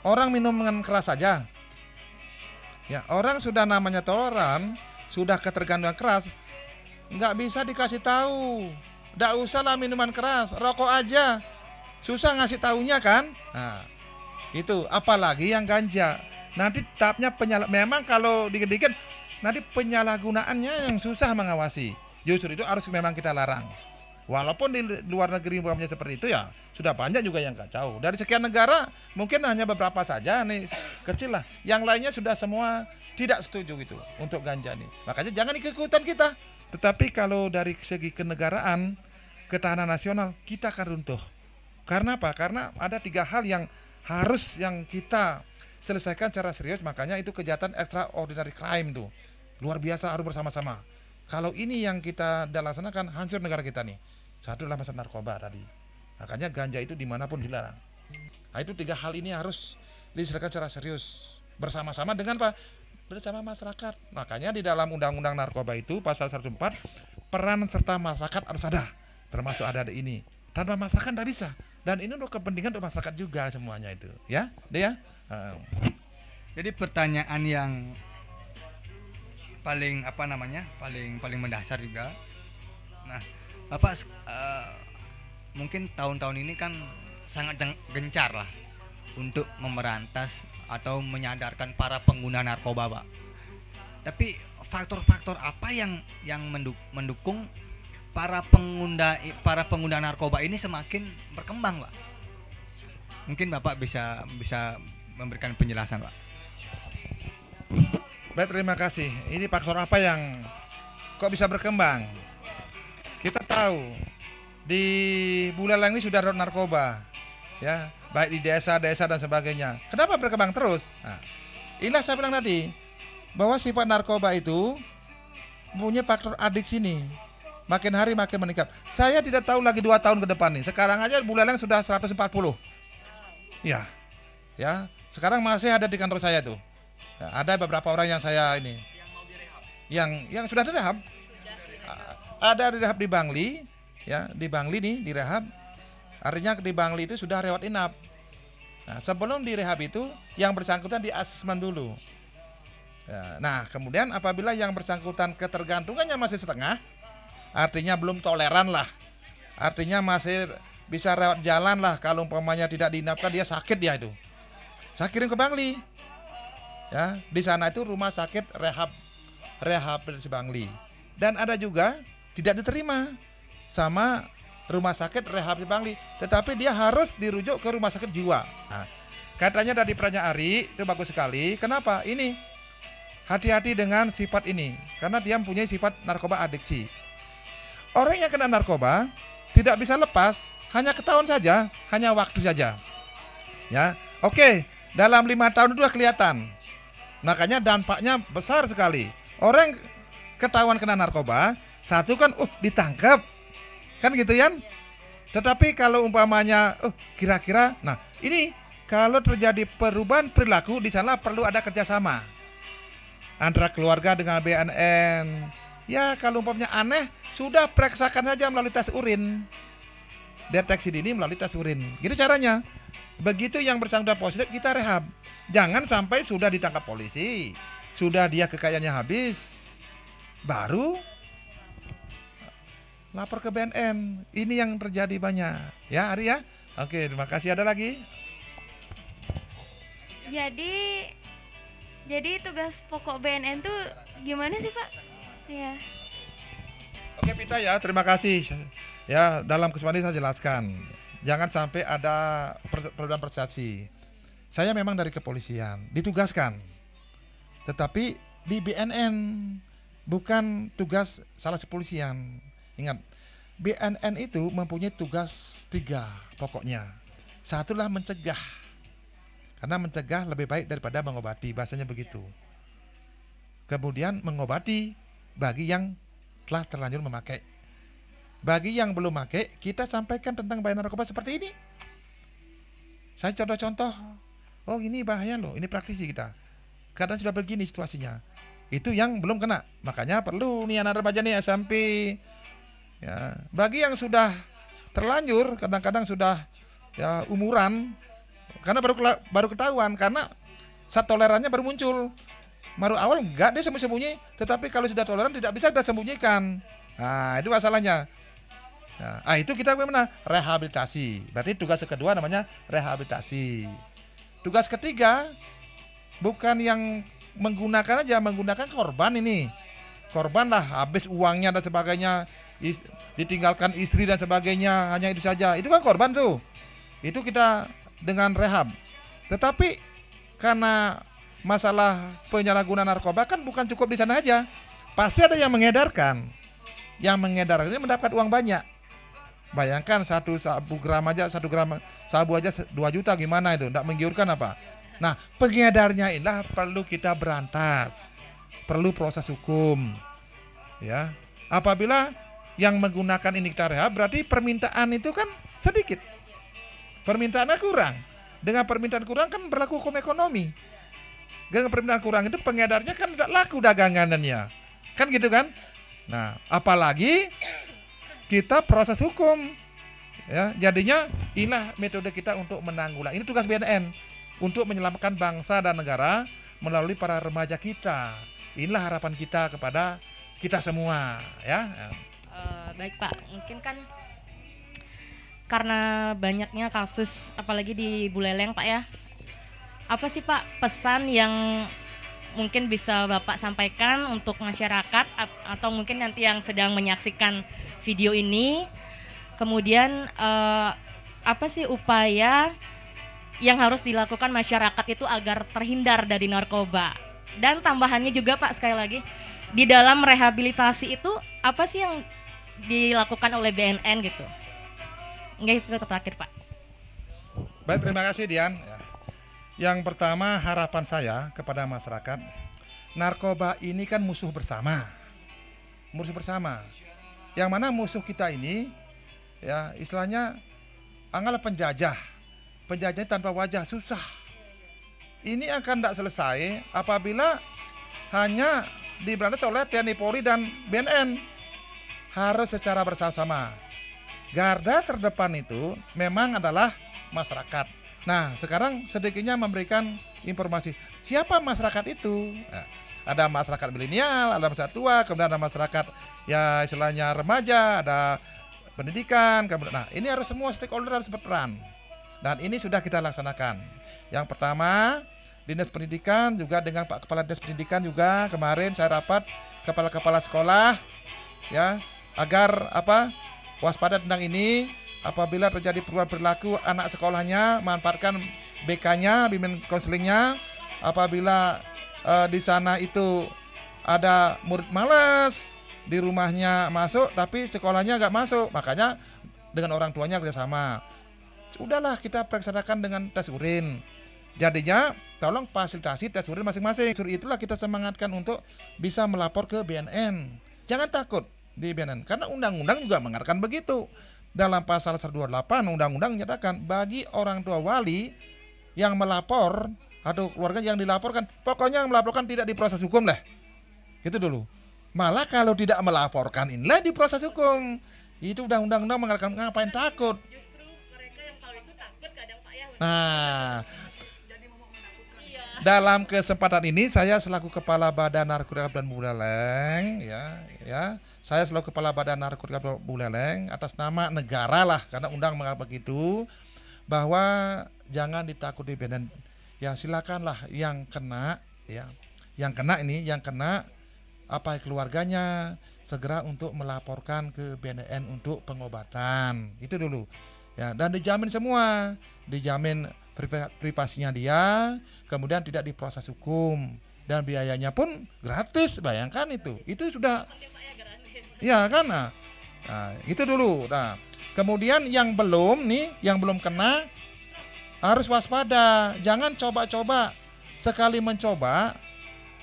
Orang minum dengan keras saja. Ya, orang sudah namanya toleran, sudah ketergantungan keras. Nggak bisa dikasih tahu, nggak usah lah minuman keras, rokok aja, susah ngasih taunya kan. Nah, itu apalagi yang ganja, nanti tahapnya memang kalau dikit-dikit nanti penyalahgunaannya yang susah mengawasi. Justru itu harus memang kita larang. Walaupun di luar negeri umpamanya seperti itu, ya sudah banyak juga yang kacau. Dari sekian negara mungkin hanya beberapa saja nih kecil lah, yang lainnya sudah semua tidak setuju gitu untuk ganja nih. Makanya jangan ikut-ikutan kita. Tetapi kalau dari segi kenegaraan, ketahanan nasional, kita akan runtuh. Karena apa? Karena ada 3 hal yang harus yang kita selesaikan secara serius. Makanya itu kejahatan extraordinary crime tuh. Luar biasa, harus bersama-sama. Kalau ini yang kita laksanakan, hancur negara kita nih. Satu adalah masalah narkoba tadi. Makanya ganja itu dimanapun dilarang. Nah, itu 3 hal ini harus diselesaikan secara serius. Bersama-sama dengan apa? Bersama masyarakat. Makanya di dalam undang-undang narkoba itu pasal 104 peran serta masyarakat harus ada, termasuk ada ini. Tanpa masyarakat tidak bisa. Dan ini untuk kepentingan untuk masyarakat juga semuanya itu, ya, dia. Jadi pertanyaan yang paling paling mendasar juga. Nah, Bapak mungkin tahun-tahun ini kan sangat gencar lah untuk memberantas atau menyadarkan para pengguna narkoba, Pak. Tapi faktor-faktor apa yang mendukung para pengguna narkoba ini semakin berkembang, Pak? Mungkin Bapak bisa memberikan penjelasan, Pak. Baik, terima kasih. Ini faktor apa yang kok bisa berkembang? Kita tahu di Buleleng ini sudah ada narkoba, ya, baik di desa-desa dan sebagainya. Kenapa berkembang terus? Nah, inilah saya bilang tadi bahwa sifat narkoba itu punya faktor adiksi nih. Makin hari makin meningkat. Saya tidak tahu lagi 2 tahun ke depan nih. Sekarang aja Buleleng sudah 140. Ya. Ya, sekarang masih ada di kantor saya tuh. Ya, ada beberapa orang yang saya ini yang sudah direhab. Ada direhab di Bangli, ya, di Bangli nih direhab. Artinya di Bangli itu sudah rawat inap. Nah, sebelum direhab itu yang bersangkutan di asesmen dulu. Ya, nah, kemudian apabila yang bersangkutan ketergantungannya masih setengah, artinya belum toleran lah. Artinya masih bisa lewat jalan lah. Kalau umpamanya tidak diinapkan, dia sakit dia itu. Saya kirim ke Bangli. Ya, di sana itu rumah sakit rehabilitasi Bangli. Dan ada juga tidak diterima sama rumah sakit rehabilitasi Bangli, tetapi dia harus dirujuk ke rumah sakit jiwa. Nah, katanya dari perannya Ari itu bagus sekali. Kenapa? Ini hati-hati dengan sifat ini, karena dia mempunyai sifat narkoba adiksi. Orang yang kena narkoba tidak bisa lepas, hanya ketahuan saja, hanya waktu saja. Ya, oke, dalam 5 tahun itu sudah kelihatan. Makanya dampaknya besar sekali. Orang ketahuan kena narkoba, satu kan, ditangkap, kan gitu ya. Tetapi kalau umpamanya, kira-kira, nah ini kalau terjadi perubahan perilaku di sana perlu ada kerjasama antara keluarga dengan BNN. Ya, kalau umpamanya aneh, sudah periksakan saja melalui tes urin. Deteksi dini melalui tes urin. Gitu caranya. Begitu yang bersangkutan positif, kita rehab. Jangan sampai sudah ditangkap polisi, sudah dia kekayaannya habis, baru lapor ke BNN. Ini yang terjadi banyak. Ya, Ari ya? Oke, terima kasih. Ada lagi? Jadi tugas pokok BNN tuh gimana sih, Pak? Ya. Oke, Pita ya, terima kasih. Ya, dalam kesempatan ini saya jelaskan. Jangan sampai ada perbedaan persepsi. Saya memang dari kepolisian, ditugaskan. Tetapi di BNN, bukan tugas salah kepolisian. Ingat, BNN itu mempunyai tugas 3 pokoknya. Satulah mencegah. Karena mencegah lebih baik daripada mengobati, bahasanya begitu. Kemudian mengobati bagi yang telah terlanjur memakai. Bagi yang belum memakai, kita sampaikan tentang bahaya narkoba seperti ini. Saya contoh-contoh, ini bahaya loh, ini praktisi kita. Kadang sudah begini situasinya. Itu yang belum kena. Makanya perlu nih anak remaja nih SMP. Ya, bagi yang sudah terlanjur, kadang-kadang sudah ya umuran, karena baru ketahuan, karena saat tolerannya baru muncul. Baru awal enggak dia sembunyi, tetapi kalau sudah toleran tidak bisa kita sembunyikan. Nah, itu masalahnya. Nah, itu kita bagaimana? Rehabilitasi. Berarti tugas kedua namanya rehabilitasi. Tugas ketiga bukan yang menggunakan aja, menggunakan korban ini. Korban lah habis uangnya dan sebagainya, ditinggalkan istri dan sebagainya, hanya itu saja. Itu kan korban tuh. Itu kita dengan rehab. Tetapi karena masalah penyalahgunaan narkoba kan bukan cukup di sana aja. Pasti ada yang mengedarkan. Yang mengedarkan ini mendapat uang banyak. Bayangkan 1 gram aja, 1 gram sabu aja 2 juta, gimana itu? Tidak menggiurkan apa? Nah, pengedarnya inilah perlu kita berantas. Perlu proses hukum. Ya. Apabila yang menggunakan ini kita rehab, berarti permintaan itu kan sedikit. Permintaannya kurang. Dengan permintaan kurang kan berlaku hukum ekonomi. Dengan permintaan kurang itu pengedarnya kan tidak laku dagangannya. Kan gitu kan? Nah, apalagi kita proses hukum. Ya, jadinya inilah metode kita untuk menanggulangi. Ini tugas BNN untuk menyelamatkan bangsa dan negara melalui para remaja kita. Inilah harapan kita kepada kita semua, ya. Baik Pak, mungkin kan karena banyaknya kasus apalagi di Buleleng Pak ya, apa sih Pak pesan yang mungkin bisa Bapak sampaikan untuk masyarakat atau mungkin nanti yang sedang menyaksikan video ini, kemudian apa sih upaya yang harus dilakukan masyarakat itu agar terhindar dari narkoba? Dan tambahannya juga Pak, sekali lagi, di dalam rehabilitasi itu apa sih yang dilakukan oleh BNN gitu? Enggak, itu terakhir Pak. Baik, terima kasih Dian. Yang pertama, harapan saya kepada masyarakat, narkoba ini kan musuh bersama. Musuh bersama. Yang mana musuh kita ini, ya istilahnya anggaplah penjajah. Penjajahnya tanpa wajah, susah. Ini akan tidak selesai apabila hanya diberantas oleh TNI Polri dan BNN. Harus secara bersama-sama. Garda terdepan itu memang adalah masyarakat. Nah, sekarang sedikitnya memberikan informasi siapa masyarakat itu. Nah, Ada masyarakat milenial, ada masyarakat tua, kemudian ada masyarakat ya istilahnya remaja, ada pendidikan, kemudian nah ini harus semua stakeholder harus berperan. Dan ini sudah kita laksanakan. Yang pertama, Dinas Pendidikan juga dengan Pak Kepala Dinas Pendidikan juga kemarin saya rapat kepala-kepala sekolah ya agar waspada tentang ini. Apabila terjadi perubahan perilaku anak sekolahnya manfaatkan BK-nya, bimbingan konselingnya. Apabila di sana itu ada murid malas, di rumahnya masuk tapi sekolahnya nggak masuk, makanya dengan orang tuanya kerjasama. Udahlah kita laksanakan dengan tes urin. Jadinya tolong fasilitasi tes urin masing-masing. Itulah kita semangatkan untuk bisa melapor ke BNN. Jangan takut di BNN karena undang-undang juga mengatakan begitu. Dalam pasal 128 undang-undang menyatakan bagi orang tua wali yang melapor atau keluarga yang dilaporkan, pokoknya yang melaporkan tidak diproses hukum lah. Itu dulu. Malah kalau tidak melaporkan inilah diproses hukum. Itu undang-undang mengatakan ngapain takut. Nah, dalam kesempatan ini saya selaku Kepala Badan Narkotika dan Buleleng ya, saya selaku Kepala Badan Narkotika dan Buleleng atas nama negara lah karena undang mengatakan begitu bahwa jangan ditakuti BNN. Ya silakanlah yang kena ya, yang kena keluarganya segera untuk melaporkan ke BNN untuk pengobatan. Itu dulu. Ya, dan dijamin semua, dijamin privasinya dia, kemudian tidak diproses hukum dan biayanya pun gratis. Bayangkan itu sudah ya kan. Nah, itu dulu. Nah, kemudian yang belum kena harus waspada. Jangan coba-coba, sekali mencoba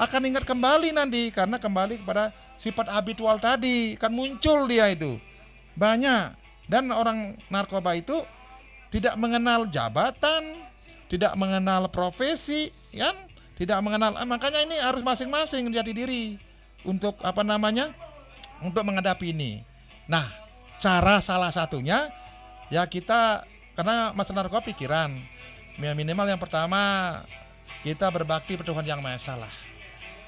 akan ingat kembali nanti karena kembali kepada sifat habitual tadi, kan muncul dia itu banyak. Dan orang narkoba itu tidak mengenal jabatan, tidak mengenal profesi, kan? Tidak mengenal, makanya ini harus masing-masing jati diri untuk untuk menghadapi ini. Nah, cara salah satunya ya kita, karena masalah narkoba pikiran, minimal yang pertama kita berbakti pada Tuhan Yang Maha Esa lah.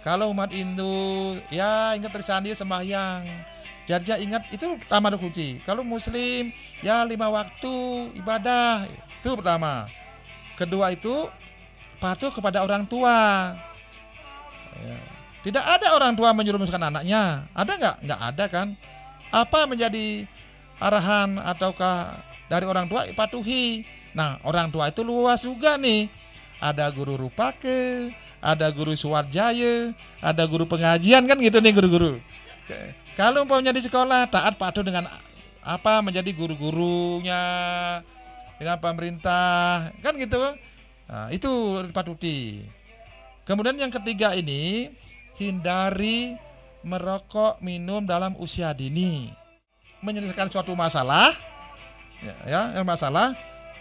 Kalau umat Hindu ya ingat bersandi sembahyang, jadi ingat itu pertama kunci. Kalau Muslim ya 5 waktu ibadah, itu pertama. Kedua itu patuh kepada orang tua. Ya. Tidak ada orang tua menjerumuskan anaknya. Ada nggak? Nggak ada kan? Apa menjadi arahan ataukah dari orang tua? Patuhi. Nah, orang tua itu luas juga nih. Ada guru Rupake, ada guru Suwarjaya, ada guru pengajian kan gitu nih guru-guru. Kalau umpamanya di sekolah taat patuh dengan menjadi guru-gurunya, dengan pemerintah kan gitu. Nah, itu dipatuhi. Kemudian yang ketiga ini, hindari merokok minum dalam usia dini. Menyelesaikan suatu masalah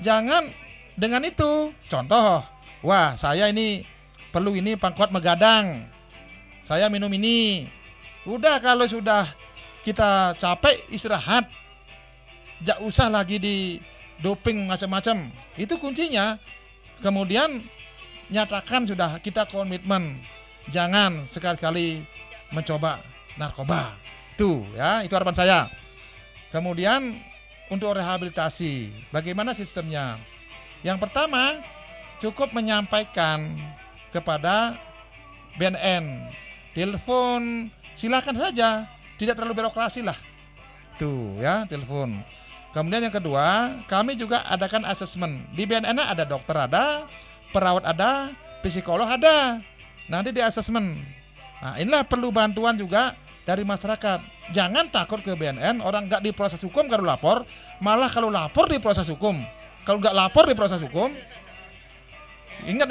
jangan dengan itu. Contoh, wah saya ini perlu ini kuat megadang, saya minum ini. Udah, kalau sudah kita capek istirahat, gak usah lagi di doping macam-macam. Itu kuncinya. Kemudian nyatakan sudah kita komitmen, jangan sekali-kali mencoba narkoba. Itu ya, itu harapan saya. Kemudian untuk rehabilitasi, bagaimana sistemnya? Yang pertama, cukup menyampaikan kepada BNN, telepon, silakan saja, tidak terlalu birokrasi lah. Tuh ya, telepon. Kemudian yang kedua, kami juga adakan asesmen. Di BNN ada dokter, ada perawat, ada psikolog, ada. Nanti di asesmen. Nah, inilah perlu bantuan juga dari masyarakat. Jangan takut ke BNN, orang nggak diproses hukum kalau lapor, malah kalau lapor diproses hukum. Kalau nggak lapor diproses hukum. Ingat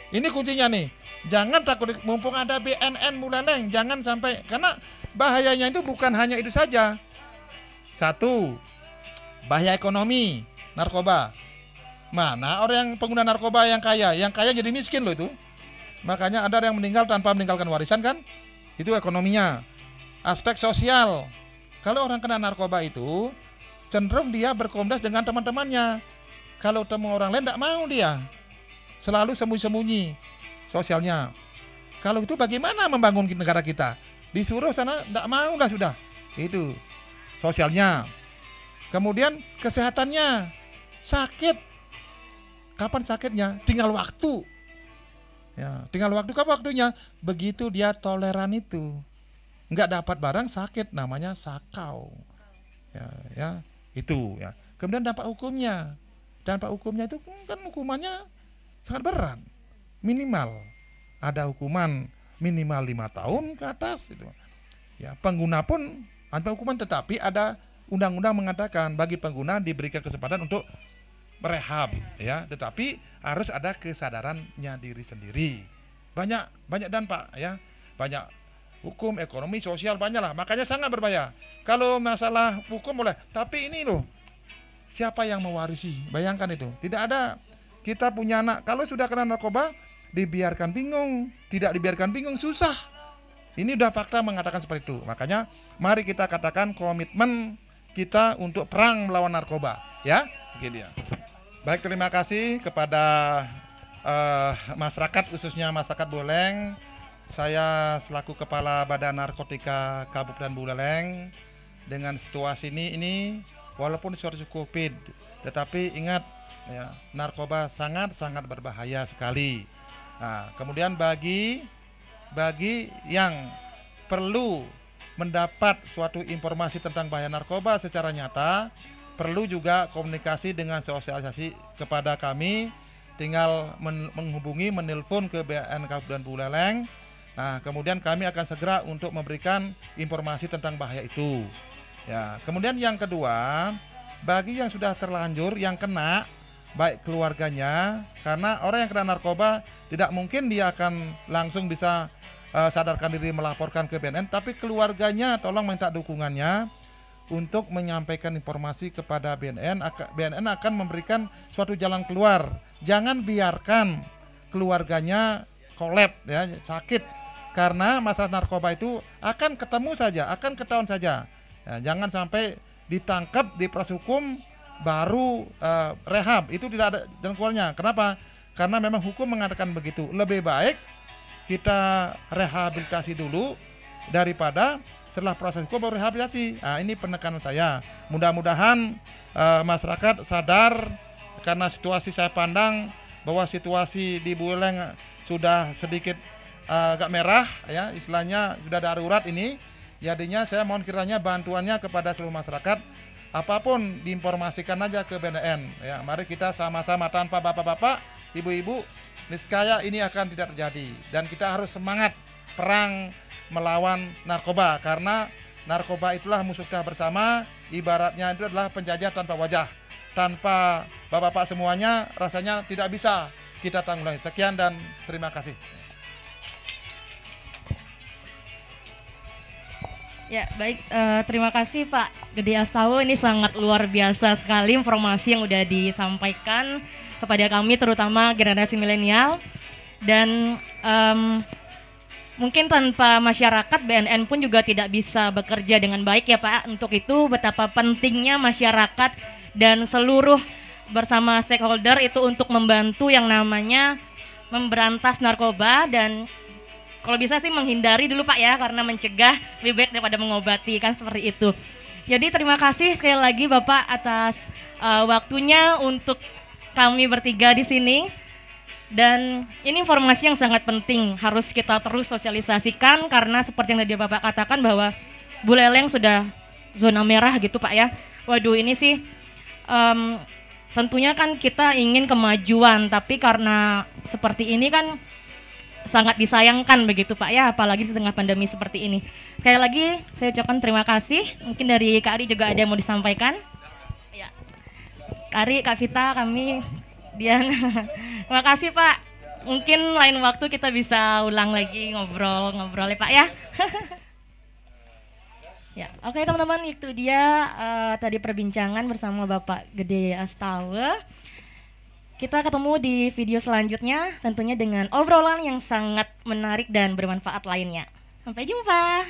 ini kuncinya nih. Jangan takut, mumpung ada BNN Buleleng, jangan sampai, karena bahayanya itu bukan hanya itu saja. Satu, bahaya ekonomi narkoba. Mana orang yang pengguna narkoba yang kaya jadi miskin loh itu. Makanya ada yang meninggal tanpa meninggalkan warisan kan? Itu ekonominya. Aspek sosial. Kalau orang kena narkoba itu cenderung dia berkomunitas dengan teman-temannya. Kalau temu orang lain tidak mau dia. Selalu sembunyi-sembunyi sosialnya. Kalau itu bagaimana membangun negara kita? Disuruh sana tidak mau lah sudah. Itu sosialnya. Kemudian kesehatannya, sakit. Kapan sakitnya? Tinggal waktu. Ya, tinggal waktu. Kapan waktunya? Begitu dia toleran itu, nggak dapat barang sakit, namanya sakau. Ya, itu ya. Kemudian dampak hukumnya. Dampak hukumnya itu kan hukumannya sangat berat. Minimal ada hukuman minimal 5 tahun ke atas itu. Ya, pengguna pun ada hukuman, tetapi ada undang-undang mengatakan bagi pengguna diberikan kesempatan untuk merehab, ya, tetapi harus ada kesadarannya diri sendiri. Banyak dampak, ya, banyak hukum, ekonomi, sosial, banyak lah. Makanya sangat berbahaya. Kalau masalah hukum boleh, tapi ini loh, siapa yang mewarisi? Bayangkan itu. Tidak ada. Kita punya anak, kalau sudah kena narkoba, dibiarkan bingung. Tidak dibiarkan bingung, susah. Ini udah fakta mengatakan seperti itu. Makanya mari kita katakan komitmen kita untuk perang melawan narkoba, ya. Begini ya. Baik, terima kasih kepada masyarakat, khususnya masyarakat Buleleng. Saya selaku Kepala Badan Narkotika Kabupaten Buleleng, dengan situasi ini walaupun situasi Covid, tetapi ingat ya, narkoba sangat berbahaya sekali. Nah, kemudian bagi yang perlu mendapat suatu informasi tentang bahaya narkoba secara nyata, perlu juga komunikasi dengan sosialisasi kepada kami, tinggal menghubungi, menelpon ke BNN Kabupaten Buleleng. Nah, kemudian kami akan segera untuk memberikan informasi tentang bahaya itu. Ya, kemudian yang kedua, bagi yang sudah terlanjur, yang kena, baik keluarganya, karena orang yang kena narkoba tidak mungkin dia akan langsung bisa sadarkan diri melaporkan ke BNN, tapi keluarganya tolong minta dukungannya untuk menyampaikan informasi kepada BNN. BNN akan memberikan suatu jalan keluar. Jangan biarkan keluarganya kolab, ya, sakit, karena masalah narkoba itu akan ketemu saja, akan ketahuan saja. Ya, jangan sampai ditangkap, diproses hukum, baru rehab, itu tidak ada jalan keluarnya. Kenapa? Karena memang hukum mengatakan begitu. Lebih baik kita rehabilitasi dulu daripada setelah proses hukum baru rehabilitasi. Nah, ini penekanan saya. Mudah-mudahan masyarakat sadar, karena situasi saya pandang bahwa situasi di Buleleng sudah sedikit agak merah, ya, istilahnya sudah darurat ini. Jadinya saya mohon kiranya bantuannya kepada seluruh masyarakat. Apapun diinformasikan aja ke BNN, ya. Mari kita sama-sama, tanpa bapak-bapak, ibu-ibu, niscaya ini akan tidak terjadi. Dan kita harus semangat perang melawan narkoba, karena narkoba itulah musuh kita bersama. Ibaratnya itu adalah penjajah tanpa wajah. Tanpa bapak-bapak semuanya rasanya tidak bisa kita tanggulangi. Sekian dan terima kasih. Ya, baik, terima kasih Pak Gede Astawa. Ini sangat luar biasa sekali informasi yang udah disampaikan kepada kami, terutama generasi milenial. Dan mungkin tanpa masyarakat, BNN pun juga tidak bisa bekerja dengan baik ya Pak. Untuk itu betapa pentingnya masyarakat dan seluruh bersama stakeholder itu untuk membantu yang namanya memberantas narkoba, dan kalau bisa sih menghindari dulu Pak ya, karena mencegah lebih baik daripada mengobati, kan seperti itu. Jadi terima kasih sekali lagi Bapak atas waktunya untuk kami bertiga di sini. Dan ini informasi yang sangat penting, harus kita terus sosialisasikan, karena seperti yang tadi Bapak katakan bahwa Buleleng sudah zona merah gitu Pak ya. Waduh, ini sih tentunya kan kita ingin kemajuan, tapi karena seperti ini kan sangat disayangkan begitu Pak ya, apalagi di tengah pandemi seperti ini. Sekali lagi saya ucapkan terima kasih. Mungkin dari Kak Ari juga ada yang mau disampaikan. Ya, Kak Ari, Kak Vita, kami Dian. Terima kasih Pak. Mungkin lain waktu kita bisa ulang lagi ngobrol-ngobrol ya Pak ya. Ya, oke teman-teman, itu dia tadi perbincangan bersama Bapak Gede Astawa. Kita ketemu di video selanjutnya, tentunya dengan obrolan yang sangat menarik dan bermanfaat lainnya. Sampai jumpa.